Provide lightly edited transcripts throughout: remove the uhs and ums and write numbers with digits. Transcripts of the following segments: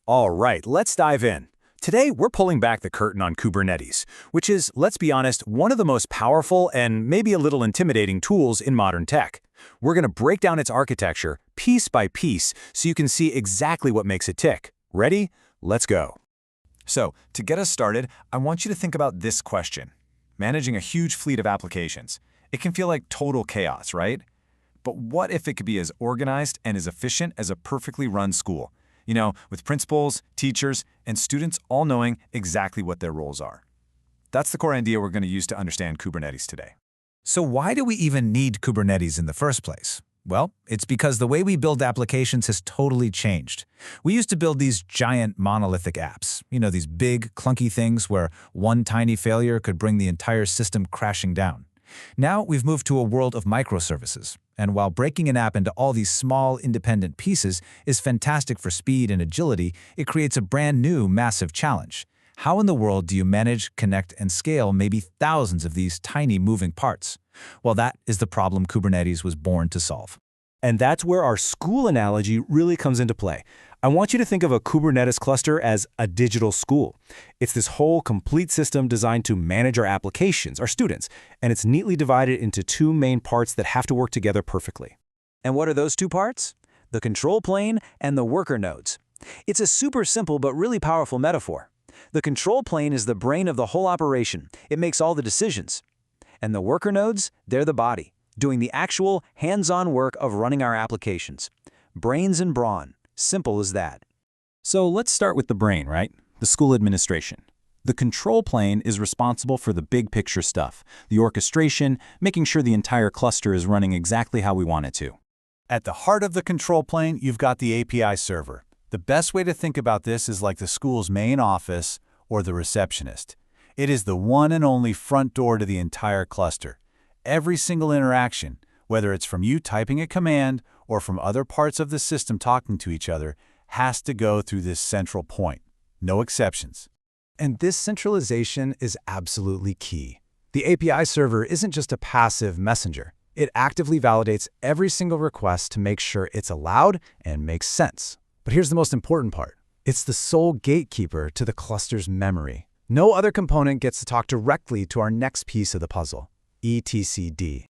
All right, let's dive in. Today, we're pulling back the curtain on Kubernetes, which is, let's be honest, one of the most powerful and maybe a little intimidating tools in modern tech. We're going to break down its architecture piece by piece so you can see exactly what makes it tick. Ready? Let's go. So, to get us started, I want you to think about this question. Managing a huge fleet of applications. It can feel like total chaos, right? But what if it could be as organized and as efficient as a perfectly run school? With principals, teachers, and students all knowing exactly what their roles are. That's the core idea we're going to use to understand Kubernetes today. So why do we even need Kubernetes in the first place? Well, it's because the way we build applications has totally changed. We used to build these giant monolithic apps, these big, clunky things where one tiny failure could bring the entire system crashing down. Now we've moved to a world of microservices, and while breaking an app into all these small, independent pieces is fantastic for speed and agility, it creates a brand new, massive challenge. How in the world do you manage, connect, and scale maybe thousands of these tiny moving parts? Well, that is the problem Kubernetes was born to solve. And that's where our school analogy really comes into play. I want you to think of a Kubernetes cluster as a digital school. It's this whole complete system designed to manage our applications, our students, and it's neatly divided into two main parts that have to work together perfectly. And what are those two parts? The control plane and the worker nodes. It's a super simple but really powerful metaphor. The control plane is the brain of the whole operation. It makes all the decisions. And the worker nodes, they're the body, doing the actual hands-on work of running our applications. Brains and brawn. Simple as that. So let's start with the brain, right? The school administration. The control plane is responsible for the big picture stuff, the orchestration, making sure the entire cluster is running exactly how we want it to. At the heart of the control plane, you've got the API server. The best way to think about this is like the school's main office or the receptionist. It is the one and only front door to the entire cluster. Every single interaction, whether it's from you typing a command or from other parts of the system talking to each other, has to go through this central point. No exceptions. And this centralization is absolutely key. The API server isn't just a passive messenger. It actively validates every single request to make sure it's allowed and makes sense. But here's the most important part. It's the sole gatekeeper to the cluster's memory. No other component gets to talk directly to our next piece of the puzzle, etcd.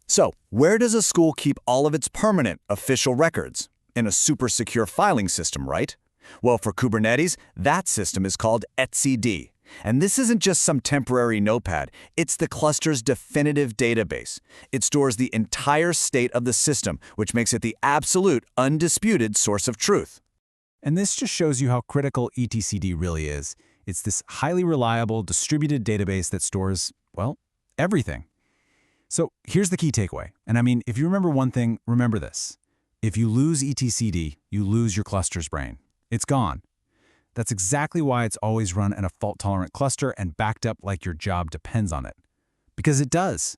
So, where does a school keep all of its permanent, official records? In a super secure filing system, right? Well, for Kubernetes, that system is called etcd. And this isn't just some temporary notepad. It's the cluster's definitive database. It stores the entire state of the system, which makes it the absolute, undisputed source of truth. And this just shows you how critical etcd really is. It's this highly reliable, distributed database that stores, well, everything. So here's the key takeaway. And I mean, if you remember one thing, remember this. If you lose etcd, you lose your cluster's brain. It's gone. That's exactly why it's always run in a fault-tolerant cluster and backed up like your job depends on it. Because it does.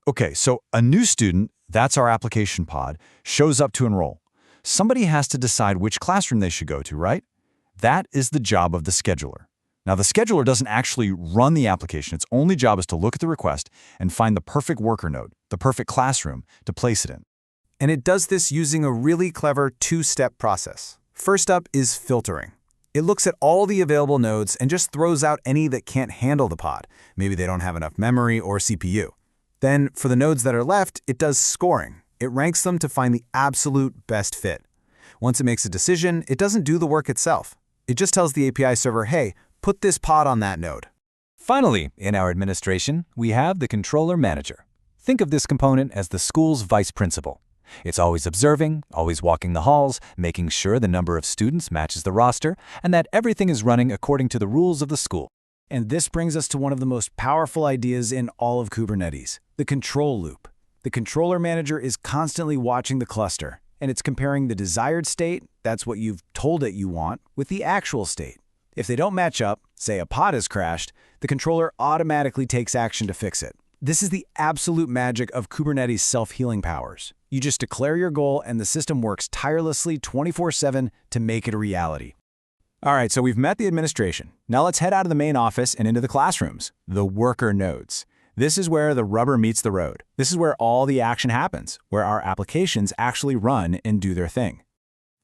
Okay, so a new student, that's our application pod, shows up to enroll. Somebody has to decide which classroom they should go to, right? That is the job of the scheduler. Now, the scheduler doesn't actually run the application. Its only job is to look at the request and find the perfect worker node, the perfect classroom, to place it in. And it does this using a really clever two-step process. First up is filtering. It looks at all the available nodes and just throws out any that can't handle the pod. Maybe they don't have enough memory or CPU. Then, for the nodes that are left, it does scoring. It ranks them to find the absolute best fit. Once it makes a decision, it doesn't do the work itself. It just tells the API server, hey, put this pod on that node. Finally, in our administration, we have the controller manager. Think of this component as the school's vice principal. It's always observing, always walking the halls, making sure the number of students matches the roster, and that everything is running according to the rules of the school. And this brings us to one of the most powerful ideas in all of Kubernetes, the control loop. The controller manager is constantly watching the cluster, and it's comparing the desired state, that's what you've told it you want, with the actual state. If they don't match up, say a pod has crashed, the controller automatically takes action to fix it. This is the absolute magic of Kubernetes self-healing powers. You just declare your goal and the system works tirelessly 24/7 to make it a reality. All right, so we've met the administration. Now let's head out of the main office and into the classrooms, the worker nodes. This is where the rubber meets the road. This is where all the action happens, where our applications actually run and do their thing.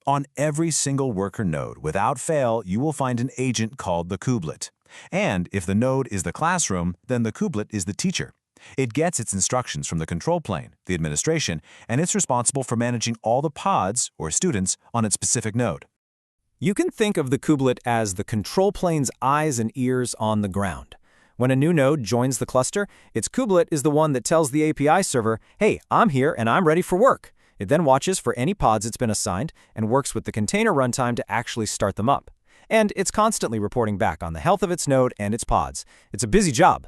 On every single worker node, without fail, you will find an agent called the kubelet. And if the node is the classroom, then the kubelet is the teacher. It gets its instructions from the control plane, the administration, and it's responsible for managing all the pods, or students, on its specific node. You can think of the kubelet as the control plane's eyes and ears on the ground. When a new node joins the cluster, its kubelet is the one that tells the API server, hey, I'm here and I'm ready for work. It then watches for any pods it's been assigned and works with the container runtime to actually start them up. And it's constantly reporting back on the health of its node and its pods. It's a busy job.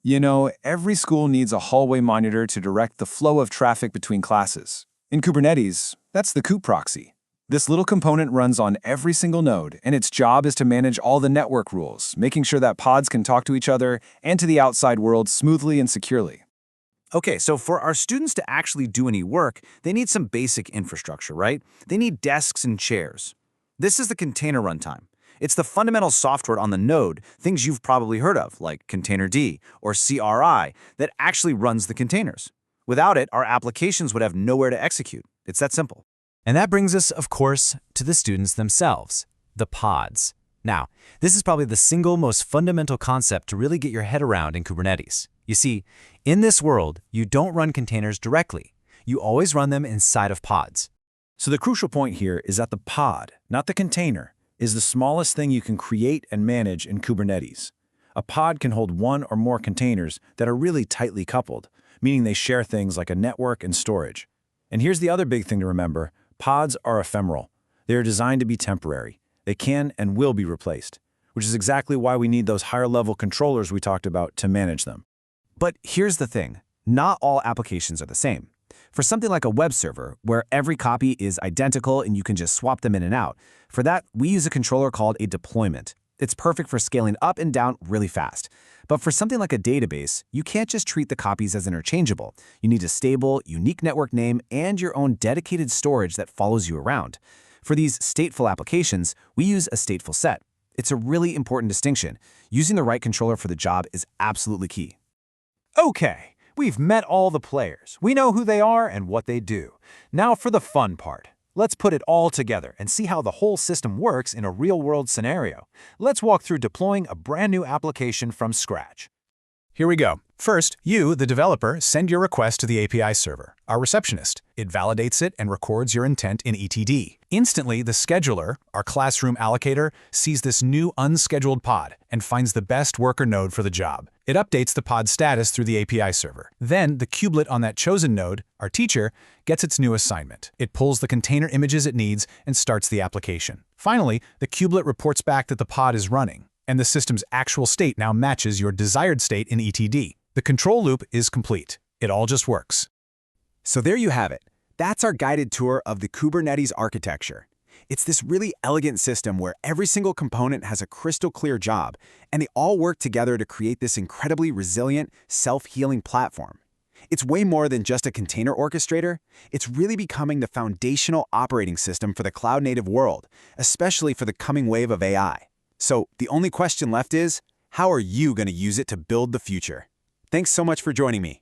You know, every school needs a hallway monitor to direct the flow of traffic between classes. In Kubernetes, that's the kube proxy. This little component runs on every single node, and its job is to manage all the network rules, making sure that pods can talk to each other and to the outside world smoothly and securely. Okay, so for our students to actually do any work, they need some basic infrastructure, right? They need desks and chairs. This is the container runtime. It's the fundamental software on the node, things you've probably heard of, like Containerd or CRI, that actually runs the containers. Without it, our applications would have nowhere to execute. It's that simple. And that brings us, of course, to the students themselves, the pods. Now, this is probably the single most fundamental concept to really get your head around in Kubernetes. You see, in this world, you don't run containers directly. You always run them inside of pods. So the crucial point here is that the pod, not the container, is the smallest thing you can create and manage in Kubernetes. A pod can hold one or more containers that are really tightly coupled, meaning they share things like a network and storage. And here's the other big thing to remember. Pods are ephemeral. They are designed to be temporary. They can and will be replaced, which is exactly why we need those higher-level controllers we talked about to manage them. But here's the thing. Not all applications are the same. For something like a web server, where every copy is identical and you can just swap them in and out, for that, we use a controller called a deployment. It's perfect for scaling up and down really fast. But for something like a database, you can't just treat the copies as interchangeable. You need a stable, unique network name and your own dedicated storage that follows you around. For these stateful applications, we use a stateful set. It's a really important distinction. Using the right controller for the job is absolutely key. Okay. We've met all the players. We know who they are and what they do. Now for the fun part. Let's put it all together and see how the whole system works in a real-world scenario. Let's walk through deploying a brand new application from scratch. Here we go. First, you, the developer, send your request to the API server, our receptionist. It validates it and records your intent in ETD. Instantly, the scheduler, our classroom allocator, sees this new unscheduled pod and finds the best worker node for the job. It updates the pod status through the API server. Then, the kubelet on that chosen node, our teacher, gets its new assignment. It pulls the container images it needs and starts the application. Finally, the kubelet reports back that the pod is running, and the system's actual state now matches your desired state in ETD. The control loop is complete. It all just works. So there you have it. That's our guided tour of the Kubernetes architecture. It's this really elegant system where every single component has a crystal clear job, and they all work together to create this incredibly resilient, self-healing platform. It's way more than just a container orchestrator. It's really becoming the foundational operating system for the cloud-native world, especially for the coming wave of AI. So the only question left is, how are you going to use it to build the future? Thanks so much for joining me.